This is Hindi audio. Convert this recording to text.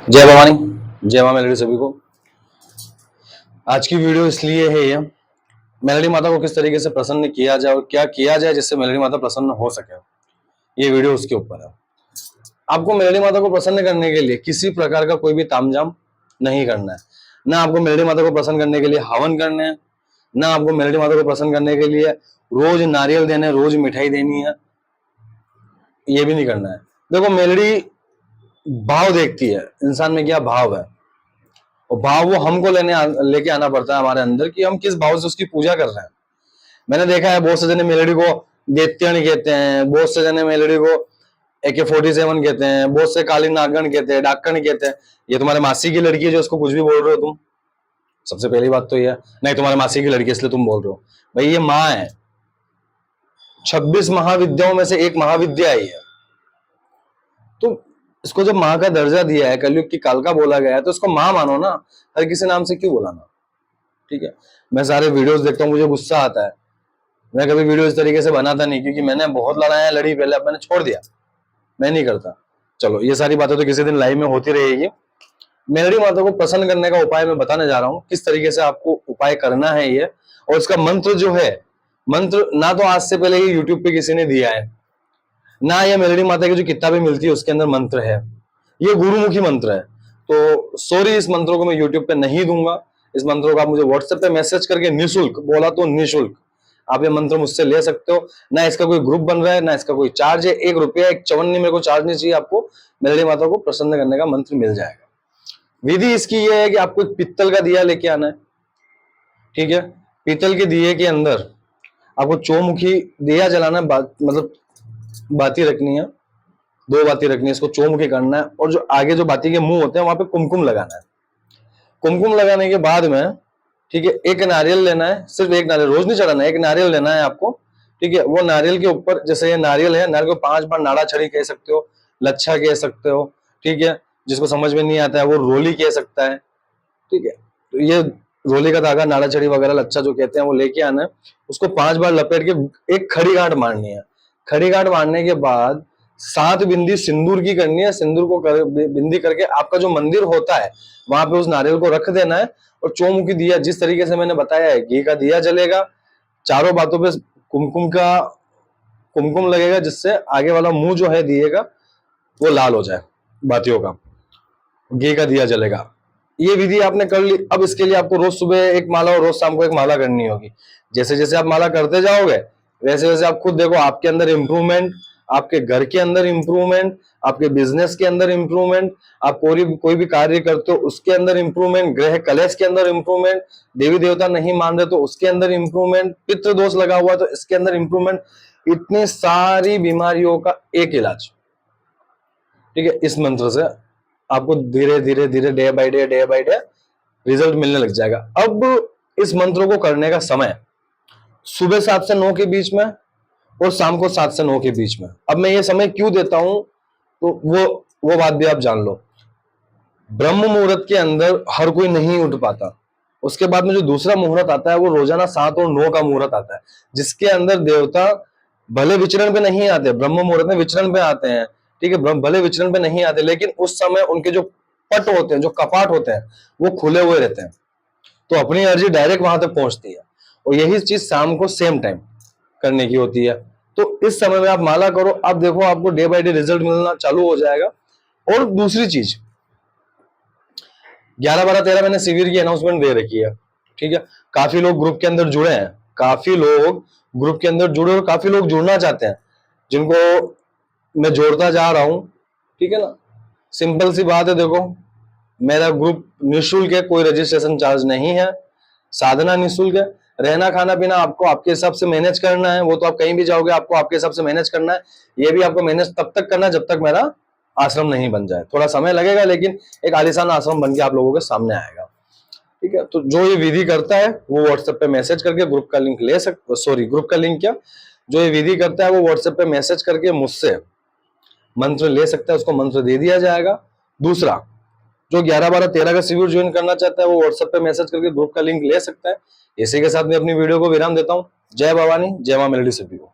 जय भवानी, जय मां मेलडी सभी को। आज की वीडियो इसलिए है ये, मेलडी माता को किस तरीके से प्रसन्न किया जाए और क्या किया जाए जिससे मेलडी माता प्रसन्न हो सके, ये वीडियो उसके ऊपर है। आपको मेलडी माता को प्रसन्न करने के लिए किसी प्रकार का कोई भी तामझाम नहीं करना है। ना आपको मेलडी माता को प्रसन्न करने के लिए हवन करने हैं, ना आपको मेलडी माता को प्रसन्न करने के लिए रोज नारियल देने, रोज मिठाई देनी है, ये भी नहीं करना है। देखो, मेलडी भाव देखती है इंसान में क्या भाव है, और भाव वो हमको लेके आना पड़ता है हमारे अंदर कि हम किस भाव से उसकी पूजा कर रहे हैं। मैंने देखा है बहुत से जने मेलडी को दैत्यण कहते हैं, बहुत से जने मेलडी को AK-47 कहते हैं, बहुत से काली नागण कहते हैं, डाकण कहते हैं। ये तुम्हारे मासी की लड़की है जो उसको कुछ भी बोल रहे हो तुम। सबसे पहली बात तो ये नहीं, तुम्हारे मासी की लड़की इसलिए तुम बोल रहे हो। भाई ये माँ है, 26 महाविद्याओं में से एक महाविद्या आई है। तो इसको जब माँ का दर्जा दिया है, कलयुग की कालका बोला गया है, तो इसको माँ मानो ना, हर किसी नाम से क्यों बुलाना। ठीक है, मैं सारे वीडियोस देखता हूँ, मुझे गुस्सा आता है। मैं कभी वीडियो इस तरीके से बनाता नहीं, क्योंकि मैंने बहुत लड़ाइयां लड़ी पहले, अब मैंने छोड़ दिया, मैं नहीं करता। चलो, ये सारी बातें तो किसी दिन लाइव में होती रहेगी। मेलडी माता को प्रसन्न करने का उपाय मैं बताने जा रहा हूँ, किस तरीके से आपको उपाय करना है ये। और इसका मंत्र जो है, मंत्र ना तो आज से पहले ये यूट्यूब पे किसी ने दिया है, ना ये मेलडी माता की जो किताबें मिलती है उसके अंदर मंत्र है। ये गुरुमुखी मंत्र है। तो सॉरी, इस मंत्रों को मैं यूट्यूब पे नहीं दूंगा। इस मंत्रों को आप मुझे व्हाट्सएप पे मैसेज करके निःशुल्क, बोला तो निःशुल्क, आप ये मंत्र मुझसे ले सकते हो। ना इसका कोई ग्रुप बन रहा है, ना इसका कोई चार्ज है। 1 रुपया 1 चवन्नी मेरे को चार्ज नहीं चाहिए। आपको मेलडी माता को प्रसन्न करने का मंत्र मिल जाएगा। विधि इसकी यह है कि आपको एक पित्तल का दिया लेके आना है। ठीक है, पीतल के दिए के अंदर आपको चौमुखी दिया जलाना है, मतलब बाती रखनी है, 2 बाती रखनी है, इसको चौमुखी करना है। और जो आगे जो बाती के मुंह होते हैं वहां पे कुमकुम लगाना है। कुमकुम लगाने के बाद में, ठीक है, एक नारियल लेना है, सिर्फ एक नारियल, रोज नहीं चढ़ाना है, एक नारियल लेना है आपको। ठीक है, वो नारियल के ऊपर, जैसे ये नारियल है, नारियल को 5 बार नाड़ा छड़ी कह सकते हो, लच्छा कह सकते हो। ठीक है, जिसको समझ में नहीं आता है वो रोली कह सकता है। ठीक है, तो ये रोली का धागा, नाड़ा छड़ी वगैरह लच्छा जो कहते हैं वो लेके आना है। उसको 5 बार लपेट के एक खड़ी गांठ मारनी है। खड़ी गांठ मारने के बाद 7 बिंदी सिंदूर की करनी है। सिंदूर को बिंदी करके आपका जो मंदिर होता है वहां पे उस नारियल को रख देना है। और चौमुखी दिया, जिस तरीके से मैंने बताया है, घी का दिया जलेगा, चारों बातों पे कुमकुम लगेगा, जिससे आगे वाला मुंह जो है दिए का वो लाल हो जाए, बातियों का। घी का दिया जलेगा। ये विधि आपने कर ली। अब इसके लिए आपको रोज सुबह एक माला और रोज शाम को एक माला करनी होगी। जैसे जैसे आप माला करते जाओगे वैसे वैसे आप खुद देखो आपके अंदर इंप्रूवमेंट, आपके घर के अंदर इंप्रूवमेंट, आपके बिजनेस के अंदर इंप्रूवमेंट, आप कोई भी कार्य करते हो उसके अंदर इंप्रूवमेंट, ग्रह कलेश के अंदर इंप्रूवमेंट, देवी देवता नहीं मान रहे तो उसके अंदर इंप्रूवमेंट, पितृ दोष लगा हुआ तो इसके अंदर इंप्रूवमेंट। इतनी सारी बीमारियों का एक इलाज, ठीक है, इस मंत्र से आपको धीरे धीरे धीरे डे बाय डे रिजल्ट मिलने लग जाएगा। अब इस मंत्रों को करने का समय सुबह 7 से 9 के बीच में और शाम को 7 से 9 के बीच में। अब मैं ये समय क्यों देता हूं, तो वो बात भी आप जान लो। ब्रह्म मुहूर्त के अंदर हर कोई नहीं उठ पाता। उसके बाद में जो दूसरा मुहूर्त आता है वो रोजाना 7 और 9 का मुहूर्त आता है, जिसके अंदर देवता भले विचरण पे नहीं आते, ब्रह्म मुहूर्त में विचरण पे आते हैं। ठीक है, भले विचरण पे नहीं आते, लेकिन उस समय उनके जो पट होते हैं, जो कपाट होते हैं, वो खुले हुए रहते हैं। तो अपनी एनर्जी डायरेक्ट वहां तक पहुंचती है। और यही चीज शाम को सेम टाइम करने की होती है। तो इस समय में आप माला करो, आप देखो आपको डे बाय डे रिजल्ट मिलना चालू हो जाएगा। और दूसरी चीज, 11, 12, 13 मैंने शिविर की अनाउंसमेंट दे रखी है। ठीक है, काफी लोग ग्रुप के अंदर जुड़े हैं, काफी लोग ग्रुप के अंदर जुड़े और काफी लोग जुड़ना चाहते हैं, जिनको मैं जोड़ता जा रहा हूं। ठीक है ना, सिंपल सी बात है। देखो, मेरा ग्रुप निःशुल्क है, कोई रजिस्ट्रेशन चार्ज नहीं है, साधना निःशुल्क है। रहना खाना पीना आपको आपके हिसाब से मैनेज करना है, वो तो आप कहीं भी जाओगे आपको आपके हिसाब से मैनेज करना है। ये भी आपको मैनेज तब तक करना है जब तक मेरा आश्रम नहीं बन जाए। थोड़ा समय लगेगा, लेकिन एक आलीशान आश्रम बन के आप लोगों के सामने आएगा। ठीक है, तो जो ये विधि करता है वो व्हाट्सएप पे मैसेज करके ग्रुप का लिंक ले सकते, सॉरी ग्रुप का लिंक क्या, जो ये विधि करता है वो व्हाट्सएप पे मैसेज करके मुझसे मंत्र ले सकता है, उसको मंत्र दे दिया जाएगा। दूसरा, जो 11, 12, 13 का शिविर ज्वाइन करना चाहता है वो व्हाट्सएप पे मैसेज करके ग्रुप का लिंक ले सकता है। इसी के साथ मैं अपनी वीडियो को विराम देता हूँ। जय भवानी, जय मां मेलडी सभी को।